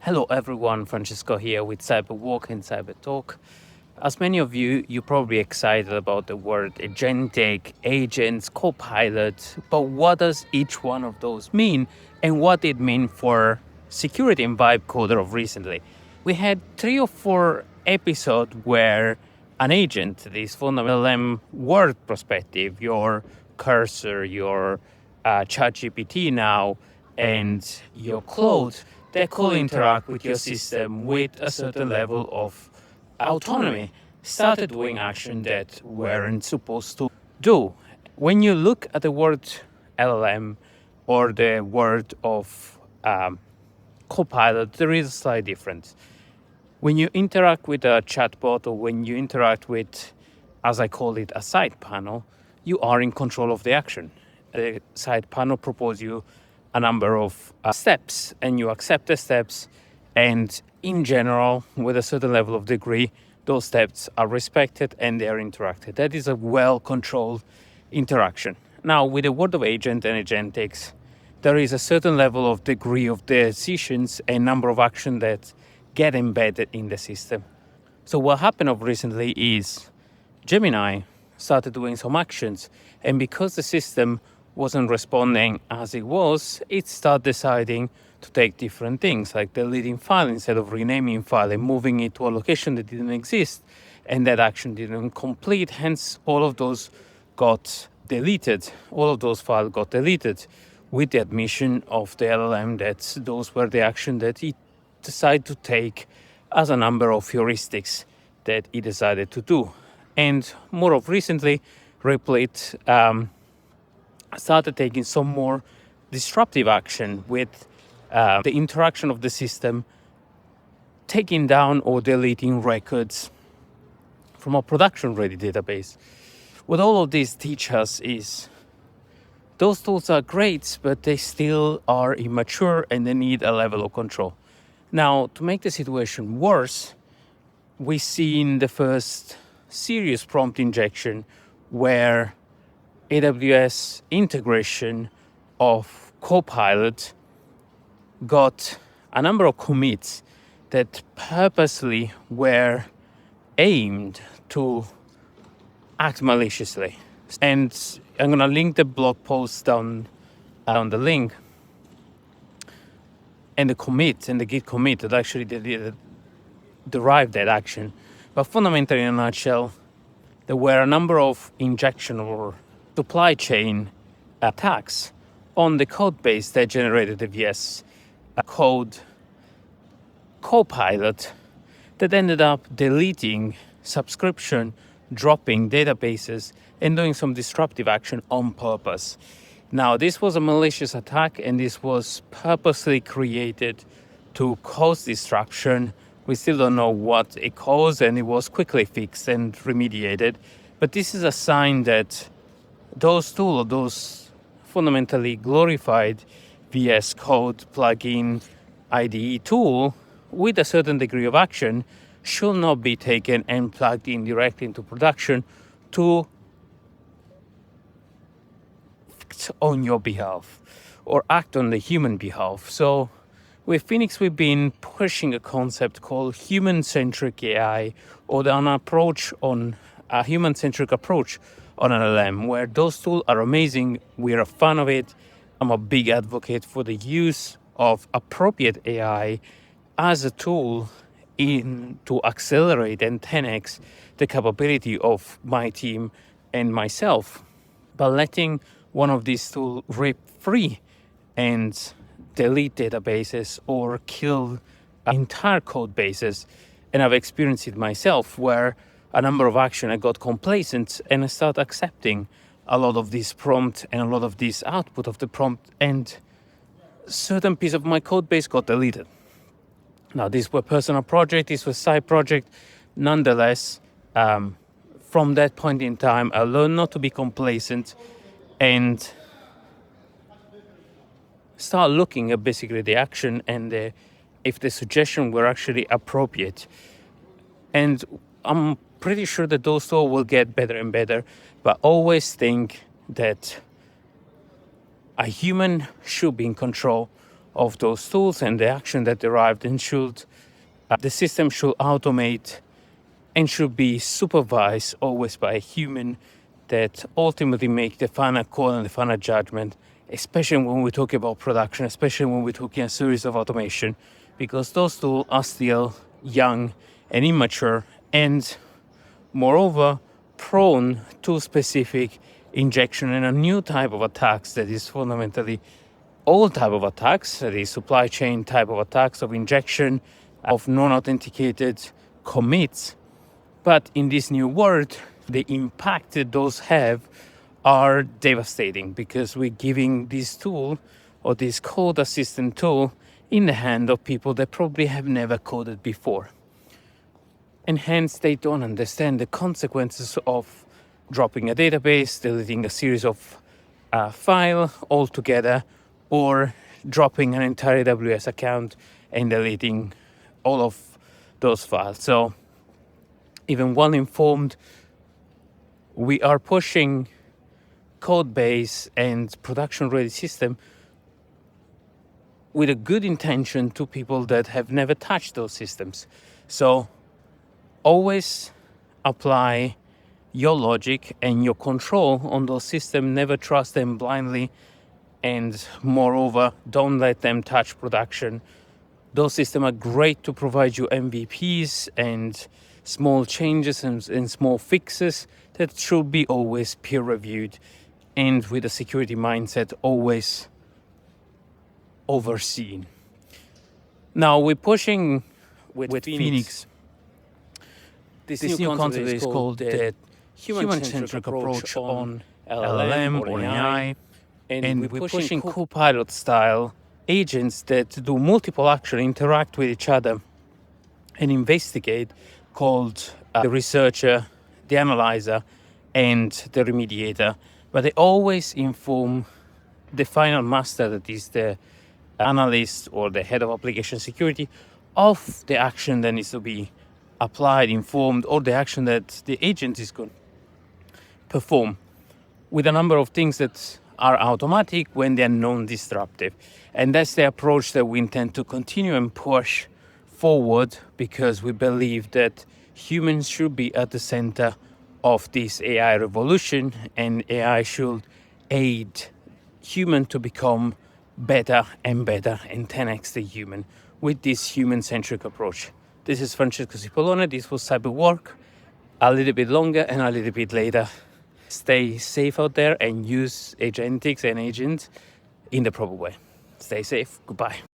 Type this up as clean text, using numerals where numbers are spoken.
Hello everyone, Francesco here with Cyberwalk and Cybertalk. As many of you, you're probably excited about the word agentic, agents, copilot, but what does each one of those mean and what it mean for security and vibe coder of recently? We had 3 or 4 episodes where an agent, this fundamental LLM word perspective, your cursor, your ChatGPT now, and your Claude, they could interact with your system with a certain level of autonomy, started doing action that weren't supposed to do. When you look at the word LLM or the word of Copilot, there is a slight difference. When you interact with a chatbot or when you interact with, as I call it, a side panel, you are in control of the action. The side panel proposes you a number of steps and you accept the steps, and in general, with a certain level of degree, those steps are respected and they are interacted. That is a well-controlled interaction. Now, with the word of agent and agentics, there is a certain level of degree of decisions and number of actions that get embedded in the system. So what happened of recently is Gemini started doing some actions, and because the system wasn't responding as it was, it started deciding to take different things, like deleting file instead of renaming file and moving it to a location that didn't exist, and that action didn't complete. Hence, all of those got deleted. All of those files got deleted with the admission of the LLM that those were the action that it decided to take as a number of heuristics that it decided to do. And more of recently, Replit started taking some more disruptive action with the interaction of the system, taking down or deleting records from a production-ready database. What all of this teach us is those tools are great, but they still are immature and they need a level of control. Now, to make the situation worse, we see in the first serious prompt injection where AWS integration of Copilot got a number of commits that purposely were aimed to act maliciously. And I'm going to link the blog post down the link and the commit and the git commit that actually derived that action. But fundamentally, in a nutshell, there were a number of injection or supply chain attacks on the code base that generated the VS Code Copilot that ended up deleting subscription, dropping databases, and doing some disruptive action on purpose. Now, this was a malicious attack, and this was purposely created to cause disruption. We still don't know what it caused, and it was quickly fixed and remediated. But this is a sign that those tools, those fundamentally glorified VS Code plugin IDE tool with a certain degree of action should not be taken and plugged in directly into production to act on your behalf or act on the human behalf. So with Phoenix, we've been pushing a concept called human-centric AI, or an approach on a human-centric approach on an LLM, where those tools are amazing. We're a fan of it. I'm a big advocate for the use of appropriate AI as a tool to accelerate and 10x the capability of my team and myself. But letting one of these tools rip free and delete databases or kill entire code bases, and I've experienced it myself, where a number of action I got complacent and I started accepting a lot of this prompt and a lot of this output of the prompt, and certain piece of my code base got deleted. Now, these were personal project, this was side project. Nonetheless, from that point in time, I learned not to be complacent and start looking at basically the action and if the suggestion were actually appropriate. And I'm pretty sure that those tools will get better and better, but always think that a human should be in control of those tools and the action that derived, and the system should automate and should be supervised always by a human that ultimately make the final call and the final judgment, especially when we talk about production, especially when we're talking a series of automation, because those tools are still young and immature, and moreover prone to specific injection and a new type of attacks that is fundamentally old type of attacks, that is supply chain type of attacks of injection of non-authenticated commits. But in this new world, the impact that those have are devastating, because we're giving this tool or this code assistant tool in the hand of people that probably have never coded before. And hence they don't understand the consequences of dropping a database, deleting a series of file altogether, or dropping an entire AWS account and deleting all of those files. So even well informed, we are pushing code base and production ready system with a good intention to people that have never touched those systems. So always apply your logic and your control on those systems. Never trust them blindly, and moreover, don't let them touch production. Those systems are great to provide you MVPs and small changes and small fixes that should be always peer reviewed, and with a security mindset always overseen. Now we're pushing with Phoenix. This new concept is called the human-centric approach on LLM or AI, and we're pushing Copilot style agents that do multiple actions, interact with each other and investigate, called the researcher, the analyzer, and the remediator. But they always inform the final master, that is the analyst or the head of application security, of the action that needs to be applied, informed, or the action that the agent is going to perform, with a number of things that are automatic when they're non-disruptive. And that's the approach that we intend to continue and push forward, because we believe that humans should be at the center of this AI revolution, and AI should aid human to become better and better and 10x the human with this human-centric approach. This is Francesco Cipollone. This was Cyberwork, a little bit longer and a little bit later. Stay safe out there and use agentics and agents in the proper way. Stay safe. Goodbye.